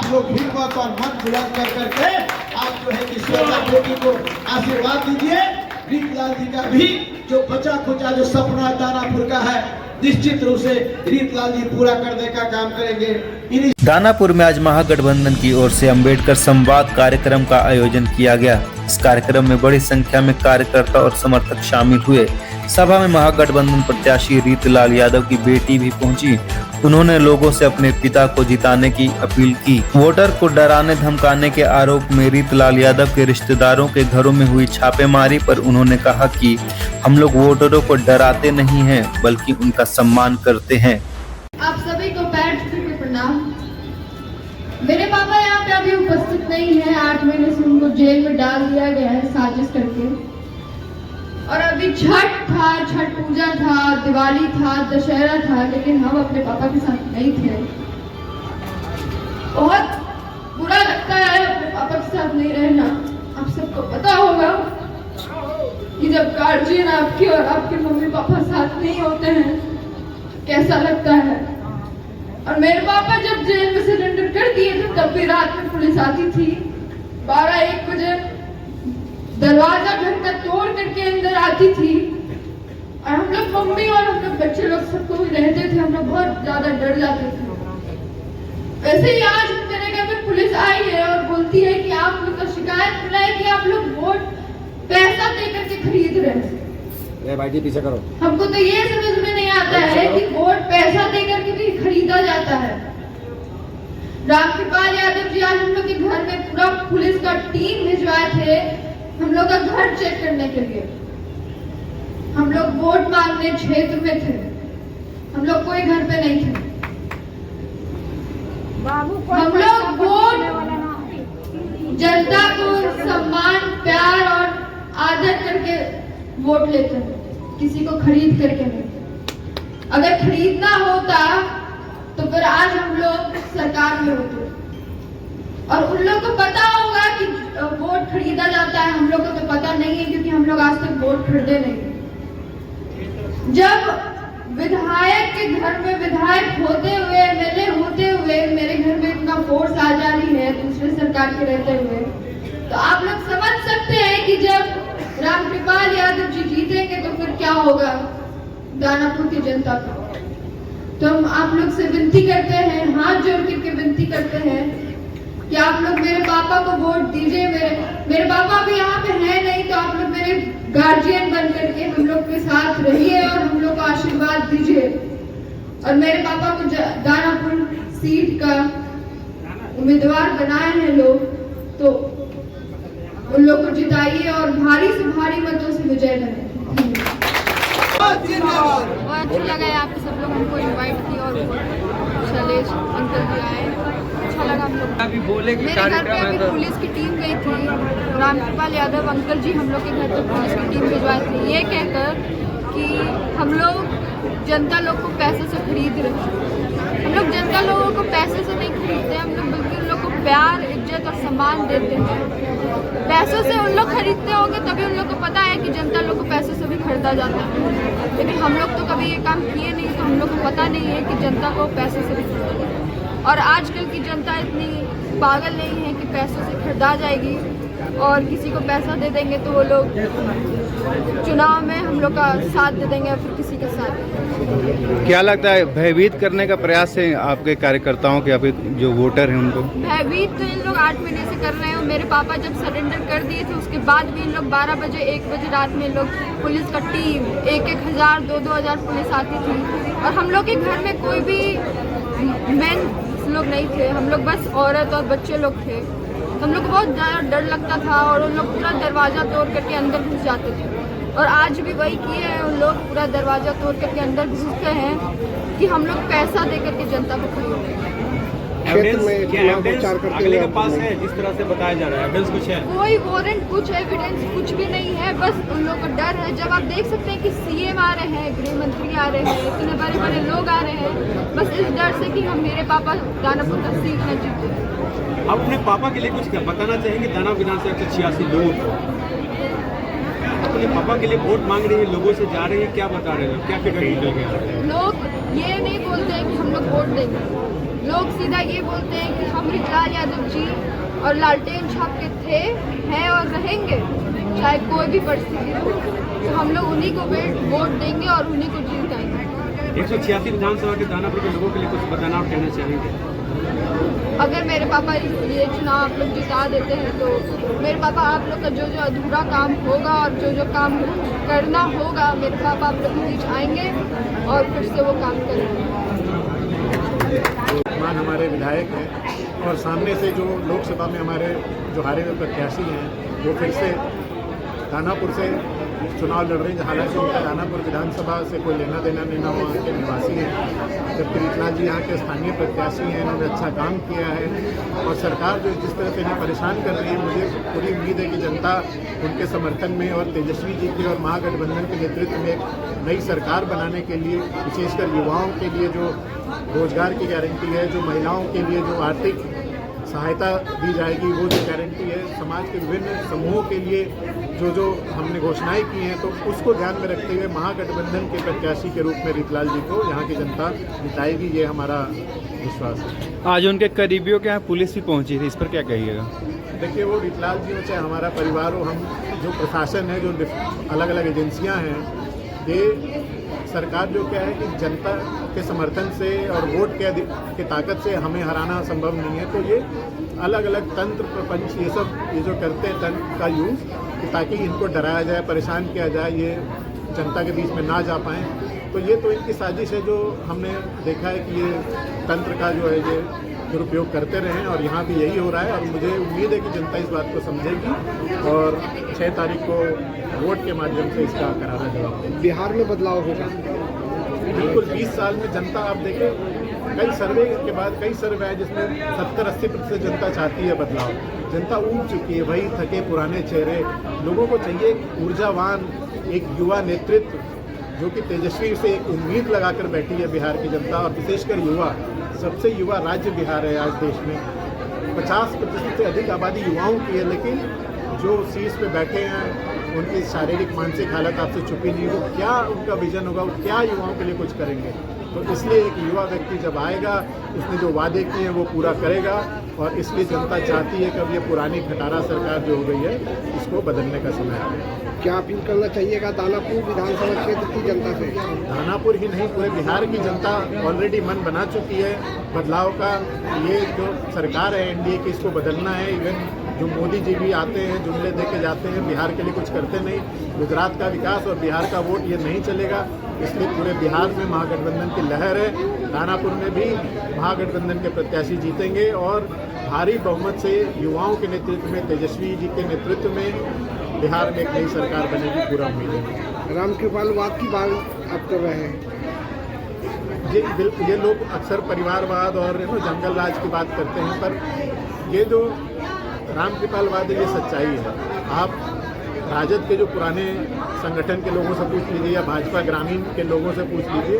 आप लोग हिम्मत और मन बुलंद कर करके आप जो है कि श्वेता बेटी को आशीर्वाद दीजिए। रीतलाल जी का भी जो बचा खुचा जो सपना दानापुर का है, निश्चित रूप से रीतलाल जी पूरा करने का काम करेंगे। दानापुर में आज महागठबंधन की ओर से अंबेडकर संवाद कार्यक्रम का आयोजन किया गया। इस कार्यक्रम में बड़ी संख्या में कार्यकर्ता और समर्थक शामिल हुए। सभा में महागठबंधन प्रत्याशी रीतलाल यादव की बेटी भी पहुंची। उन्होंने लोगों से अपने पिता को जिताने की अपील की। वोटर को डराने धमकाने के आरोप में रीतलाल यादव के रिश्तेदारों के घरों में हुई छापेमारी पर उन्होंने कहा कि हम लोग वोटरों को डराते नहीं हैं, बल्कि उनका सम्मान करते हैं। आप सभी को पैर छू के प्रणाम। मेरे पापा यहाँ पे अभी उपस्थित नहीं है। 8 महीने से उनको जेल में डाल दिया गया है साजिश करके। और अभी छठ था, छठ पूजा था, दिवाली था, दशहरा था, लेकिन हम अपने पापा के साथ नहीं थे। बहुत बुरा लगता है अपने पापा के साथ नहीं रहना। आप सबको पता होगा कि जब गार्जियन आपके और आपके मम्मी पापा साथ नहीं होते हैं तो कैसा लगता है। और मेरे पापा जब जेल में सरेंडर कर दिए थे तब भी रात में पुलिस आती थी। 12-1 बजे दरवाजा घर का तोड़ करके अंदर आती थी। और हम लोग मम्मी और हम लोग बच्चे लोग सबको भी रहते थे। हम लोग बहुत ज्यादा डर जाते थे। वैसे ही आज मेरे घर में पुलिस आई है और बोलती है कि आप लोग का शिकायत मिला है कि आप लोग वोट पैसा दे करके खरीद रहे हैं। भाई जी पीछे करो। हमको तो ये समझ में नहीं आता है कि वोट पैसा दे करके भी खरीदा जाता है। रामकृपाल यादव जी आज हम लोग के घर में पूरा पुलिस का टीम भिजवाए थे हम लोग का घर चेक करने के लिए। हम लोग वोट मांगने क्षेत्र में थे। हम लोग कोई घर पे नहीं थे। हम लोग वोट जनता को सम्मान, प्यार और आदर करके वोट लेते हैं, किसी को खरीद करके नहीं। अगर खरीदना होता तो फिर आज हम लोग सरकार में होते। और उन लोगों को पता होगा कि वोट खरीदा जाता है। हम लोग को तो पता नहीं है क्योंकि हम लोग आज तक वोट खरीदे नहीं। जब विधायक के घर में विधायक होते हुए, एमएलए होते हुए मेरे घर में इतना फोर्स आ जा रही है दूसरे सरकार के रहते हुए, तो आप लोग समझ सकते हैं कि जब रामकृपाल यादव जी जीतेंगे तो फिर क्या होगा दानापुर की जनता को। तो हम आप लोग से विनती करते हैं, हाथ जोड़ करके विनती करते हैं कि आप लोग मेरे पापा को वोट दीजिए। मेरे पापा भी यहाँ पे है नहीं, तो आप लोग मेरे गार्जियन बन करके हम लोग के साथ रहिए और हम लोग को आशीर्वाद दीजिए। और मेरे पापा को दानापुर सीट का उम्मीदवार बनाए हैं लोग, तो उन लोग को जिताइए और भारी से भारी मतों से विजय बनाइए। बहुत अच्छा लगा है आप सब लोग हमको इनवाइट किए और शैलेश अंकल भी आए। अच्छा लगा हम लोग। मेरे घर पे अभी पुलिस की टीम गई थी। रामकृपाल यादव अंकल जी हम लोग के घर पे पुलिस की टीम भिजवाई थी ये कहकर कि हम लोग जनता लोग को पैसे से खरीद रहे हैं। हम लोग जनता लोगों को पैसे से नहीं खरीदते, हम लोग बल्कि उन लोग को प्यार, इज्जत और सम्मान देते हैं। पैसों से उन लोग खरीदते होंगे तभी उन लोग को पता है कि जनता लोग को पैसे से भी खरीदा जाता है। लेकिन हम लोग तो कभी ये काम किए नहीं, तो हम लोग को पता नहीं है कि जनता को पैसे से भी खरीदा जाता है। और आजकल की जनता इतनी पागल नहीं है कि पैसों से खरीदा जाएगी और किसी को पैसा दे देंगे तो वो लोग चुनाव में हम लोग का साथ दे देंगे और फिर किसी के साथ। क्या लगता है भयभीत करने का प्रयास है आपके कार्यकर्ताओं के, अभी जो वोटर हैं उनको? भयभीत तो इन लोग 8 महीने से कर रहे हैं। मेरे पापा जब सरेंडर कर दिए थे उसके बाद भी इन लोग 12 बजे 1 बजे रात में लोग पुलिस का टीम 1-1 हज़ार 2-2 हज़ार पुलिस आती थी। और हम लोग के घर में कोई भी मेन लोग नहीं थे, हम लोग बस औरत और बच्चे लोग थे। हम लोग को बहुत ज़्यादा डर लगता था और उन लोग पूरा दरवाज़ा तोड़ करके अंदर घुस जाते थे। और आज भी वही किए हैं, उन लोग पूरा दरवाज़ा तोड़ करके अंदर घुसते हैं कि हम लोग पैसा दे करके जनता को खरीदें। अगले के पास है जिस तरह से बताया जा रहा है, एविडेंस कुछ है? कोई वारंट, कुछ एविडेंस कुछ भी नहीं है। बस उन लोगों को डर है। जब आप देख सकते हैं कि सीएम आ रहे हैं, गृह मंत्री आ रहे हैं, इतने बड़े बड़े लोग आ रहे हैं, बस इस डर से कि हम मेरे पापा दानापुर का सीट न जीते। अपने पापा के लिए कुछ बताना चाहेंगे? दाना विधानसभा 186 लोगों को अपने पापा के लिए वोट मांग रही है, लोगों से जा रही है, क्या बता रहे हैं, क्या फिक्र निकल गया? लोग ये नहीं बोलते हैं कि हम लोग वोट देंगे, लोग सीधा ये बोलते हैं कि हम ऋतुलाल यादव जी और लालटेन छाप के थे, हैं और रहेंगे, चाहे कोई भी परिस्थिति हो। तो हम लोग उन्हीं को वोट देंगे और उन्हीं को जीताएंगे। 186 विधानसभा के दानापुर के लोगों के लिए कुछ बताना और कहना चाहेंगे? अगर मेरे पापा ये चुनाव आप लोग जिता देते हैं तो मेरे पापा आप लोग का जो जो अधूरा काम होगा और जो जो काम करना होगा, मेरे पापा आप लोग के बीच आएंगे और फिर से वो काम करेंगे। मान हमारे विधायक हैं और सामने से जो लोकसभा में हमारे जो हारे हुए प्रत्याशी हैं वो फिर से दानापुर से चुनाव लड़ रहे हैं। हालांकि उनका दानापुर विधानसभा से कोई लेना देना नहीं, ना वहाँ के निवासी हैं, जबकि ऋतुलाल जी यहाँ के स्थानीय प्रत्याशी हैं। इन्होंने अच्छा काम किया है और सरकार जो जिस तरह से इन्हें परेशान कर रही है, मुझे पूरी उम्मीद है कि जनता उनके समर्थन में और तेजस्वी जी के और महागठबंधन के नेतृत्व में एक नई सरकार बनाने के लिए, विशेषकर युवाओं के लिए जो रोजगार की गारंटी है, जो महिलाओं के लिए जो आर्थिक सहायता दी जाएगी, वो जो गारंटी है, समाज के विभिन्न समूहों के लिए जो हमने घोषणाएं की हैं, तो उसको ध्यान में रखते हुए महागठबंधन के प्रत्याशी के रूप में ऋतुलाल जी को यहाँ की जनता जिताएगी, ये हमारा विश्वास है। आज उनके करीबियों के यहाँ पुलिस भी पहुंची थी, इस पर क्या कहिएगा? देखिए, वो ऋतुलाल जी हो चाहे हमारा परिवार हो, हम जो प्रशासन है, जो अलग अलग एजेंसियाँ हैं, ये सरकार जो क्या है कि जनता के समर्थन से और वोट के ताकत से हमें हराना संभव नहीं है। तो ये अलग अलग तंत्र प्रपंच ये जो करते हैं तंत्र का यूज़, ताकि इनको डराया जाए, परेशान किया जाए, ये जनता के बीच में ना जा पाएँ। तो ये तो इनकी साजिश है जो हमने देखा है कि ये तंत्र का जो है ये दुरुपयोग करते रहे हैं और यहाँ भी यही हो रहा है। और मुझे उम्मीद है कि जनता इस बात को समझेगी और 6 तारीख को वोट के माध्यम से इसका करारा जवाब देगी। बिहार में बदलाव होगा बिल्कुल। 20 साल में जनता, आप देखें कई सर्वे के बाद कई सर्वे है जिसमें 70-80% जनता चाहती है बदलाव। जनता ऊब चुकी है, वही थके पुराने चेहरे। लोगों को चाहिए एक ऊर्जावान, एक युवा नेतृत्व जो कि तेजस्वी से एक उम्मीद लगाकर बैठी है बिहार की जनता, और विशेषकर युवा। सबसे युवा राज्य बिहार है आज देश में। 50% से अधिक आबादी युवाओं की है, लेकिन जो शीर्ष पे बैठे हैं उनकी शारीरिक मानसिक हालत आपसे छुपी नहीं। वो क्या उनका विजन होगा, वो क्या युवाओं के लिए कुछ करेंगे। तो इसलिए एक युवा व्यक्ति जब आएगा, उसने जो वादे किए हैं वो पूरा करेगा, और इसलिए जनता चाहती है कि अब ये पुरानी खटारा सरकार जो हो गई है इसको बदलने का समय आ गया। क्या अपील करना चाहिएगा दानापुर विधानसभा क्षेत्र की जनता से? दानापुर ही नहीं, पूरे बिहार की जनता ऑलरेडी मन बना चुकी है बदलाव का। ये जो सरकार है एनडीए की, इसको बदलना है। इवन जो मोदी जी भी आते हैं, जुमले दे के जाते हैं, बिहार के लिए कुछ करते नहीं। गुजरात का विकास और बिहार का वोट ये नहीं चलेगा। इसलिए पूरे बिहार में महागठबंधन की लहर है। दानापुर में भी महागठबंधन के प्रत्याशी जीतेंगे और भारी बहुमत से युवाओं के नेतृत्व में, तेजस्वी जी के नेतृत्व में बिहार में एक नई सरकार बनेगी, पूरा उम्मीद है। रामकृपाल वाद की बात आप कर रहे हैं। ये लोग अक्सर परिवारवाद और जंगल राज की बात करते हैं, पर ये जो रामकृपालवाद है ये सच्चाई है। आप राजद के जो पुराने संगठन के लोगों से पूछ लीजिए या भाजपा ग्रामीण के लोगों से पूछ लीजिए,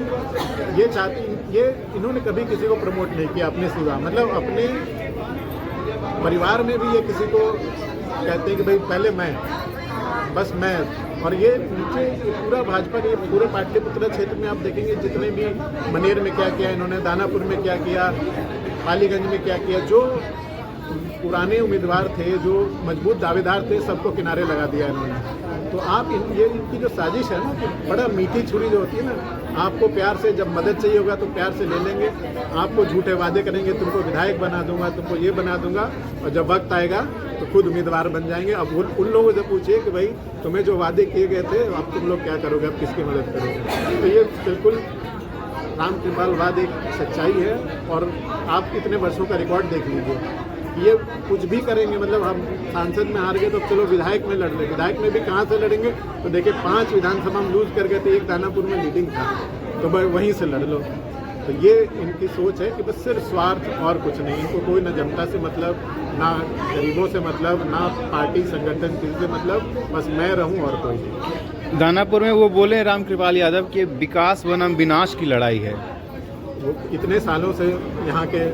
ये इन्होंने कभी किसी को प्रमोट नहीं किया अपने सिवा। मतलब अपने परिवार में भी ये किसी को कहते हैं कि भाई पहले मैं, बस मैं। और ये नीचे पूरा भाजपा के पूरे पाटलिपुत्र क्षेत्र में आप देखेंगे जितने भी, मनेर में क्या किया इन्होंने, दानापुर में क्या किया, पालीगंज में क्या किया, जो पुराने उम्मीदवार थे, जो मजबूत दावेदार थे, सबको किनारे लगा दिया इन्होंने। तो आप ये इनकी जो साजिश है ना, कि बड़ा मीठी छुरी जो होती है ना, आपको प्यार से जब मदद चाहिए होगा तो प्यार से ले लेंगे, आपको झूठे वादे करेंगे, तुमको विधायक बना दूंगा, तुमको ये बना दूंगा, और जब वक्त आएगा तो खुद उम्मीदवार बन जाएंगे। अब उन लोगों से पूछिए कि भाई तुम्हें जो वादे किए गए थे अब तुम लोग क्या करोगे, अब किसकी मदद करोगे। तो ये बिल्कुल रामकृपालवाद एक सच्चाई है। और आप इतने वर्षों का रिकॉर्ड देख लीजिए, ये कुछ भी करेंगे। मतलब हम सांसद में हार गए तो चलो विधायक में लड़ रहे, विधायक में भी कहाँ से लड़ेंगे, तो देखिए 5 विधानसभा में लूज कर गए थे, एक दानापुर में लीडिंग था, तो भाई वहीं से लड़ लो। तो ये इनकी सोच है कि बस सिर्फ स्वार्थ और कुछ नहीं। इनको कोई ना जनता से मतलब, ना गरीबों से मतलब, ना पार्टी संगठन किसी से मतलब, बस मैं रहूं और कोई नहीं। दानापुर में वो बोले रामकृपाल यादव कि विकास बनाम विनाश की लड़ाई है। वो इतने सालों से यहाँ के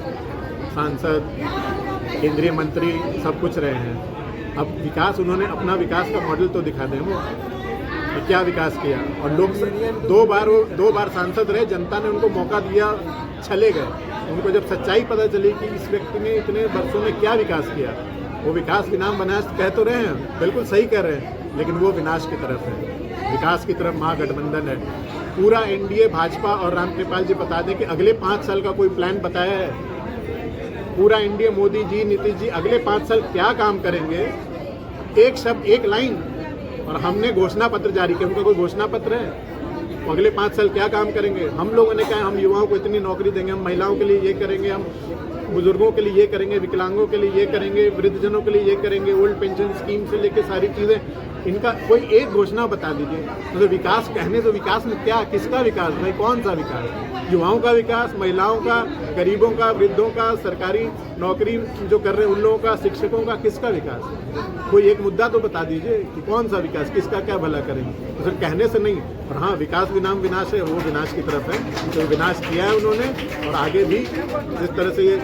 सांसद, केंद्रीय मंत्री सब कुछ रहे हैं। अब विकास, उन्होंने अपना विकास का मॉडल तो दिखा दें वो क्या विकास किया। और लोग 2 बार सांसद रहे, जनता ने उनको मौका दिया, चले गए। उनको जब सच्चाई पता चली कि इस व्यक्ति ने इतने वर्षों में क्या विकास किया, वो विकास के नाम विनाश कह तो रहे हैं, बिल्कुल सही कह रहे हैं, लेकिन वो विनाश की तरफ है, विकास की तरफ महागठबंधन है। पूरा एनडीए भाजपा और रामकृपाल जी बता दें कि अगले 5 साल का कोई प्लान बताया है? पूरा एनडीए मोदी जी, नीतीश जी अगले 5 साल क्या काम करेंगे, एक शब्द एक लाइन, और हमने घोषणा पत्र जारी किया, उनका कोई घोषणा पत्र है? तो अगले 5 साल क्या काम करेंगे? हम लोगों ने कहा हम युवाओं को इतनी नौकरी देंगे, हम महिलाओं के लिए ये करेंगे, हम बुजुर्गों के लिए ये करेंगे, विकलांगों के लिए ये करेंगे, वृद्धजनों के लिए ये करेंगे, ओल्ड पेंशन स्कीम से लेकर सारी चीज़ें, इनका कोई एक घोषणा बता दीजिए। तो विकास कहने तो विकास में क्या, किसका विकास भाई, कौन सा विकास? युवाओं का विकास, महिलाओं का, गरीबों का, वृद्धों का, सरकारी नौकरी जो कर रहे हैं उन लोगों का, शिक्षकों का, किसका विकास? कोई एक मुद्दा तो बता दीजिए कि कौन सा विकास, किसका क्या भला करेंगे। तो सिर्फ कहने से नहीं, और हाँ विकास भी नाम विनाश है, वो विनाश की तरफ है। तो विनाश किया है उन्होंने, और आगे भी जिस तरह से ये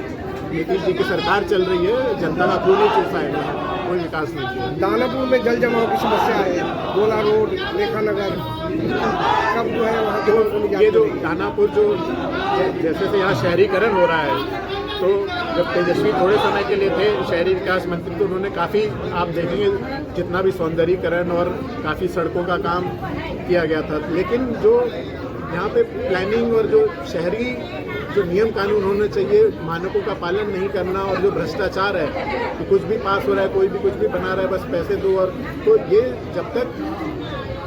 नीतीश जी की सरकार चल रही है, जनता का खून ही चूसा है, कोई विकास नहीं किया। दानापुर में जल जमाव की समस्या है, गोला रोड, लेखा नगर, कब जो है वहाँ तो ये जो दानापुर जो जैसे से यहाँ शहरीकरण हो रहा है, तो जब तेजस्वी थोड़े समय के लिए थे शहरी विकास मंत्री, तो उन्होंने काफ़ी, आप देखेंगे जितना भी सौंदर्यीकरण और काफ़ी सड़कों का काम किया गया था, लेकिन जो यहाँ पे प्लानिंग और जो शहरी जो नियम कानून होने चाहिए, मानकों का पालन नहीं करना, और जो भ्रष्टाचार है कि कुछ भी पास हो रहा है, कोई भी कुछ भी बना रहा है, बस पैसे दो, और तो ये जब तक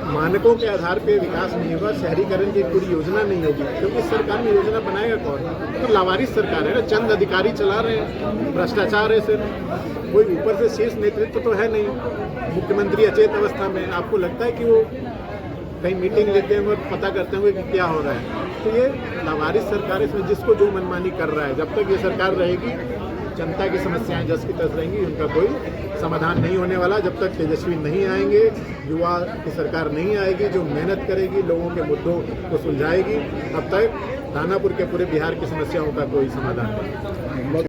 मानकों के आधार पे विकास नहीं होगा, शहरीकरण की पूरी योजना नहीं होगी, क्योंकि सरकार में योजना बनाएगा कौन? तो लावारिस सरकार है ना, चंद अधिकारी चला रहे हैं, भ्रष्टाचार है सिर्फ, कोई ऊपर से शीर्ष नेतृत्व तो है नहीं। मुख्यमंत्री अचेत अवस्था में, आपको लगता है कि वो कहीं मीटिंग लेते हैं और पता करते हुए कि क्या हो रहा है? तो ये लावारिस सरकार है, इसमें जिसको जो मनमानी कर रहा है। जब तक ये सरकार रहेगी, जनता की समस्याएं जस की तस रहेंगी, उनका कोई समाधान नहीं होने वाला। जब तक तेजस्वी नहीं आएंगे, युवा की सरकार नहीं आएगी जो मेहनत करेगी, लोगों के मुद्दों को सुलझाएगी, तब तक दानापुर के पूरे बिहार की समस्याओं का कोई समाधान नहीं।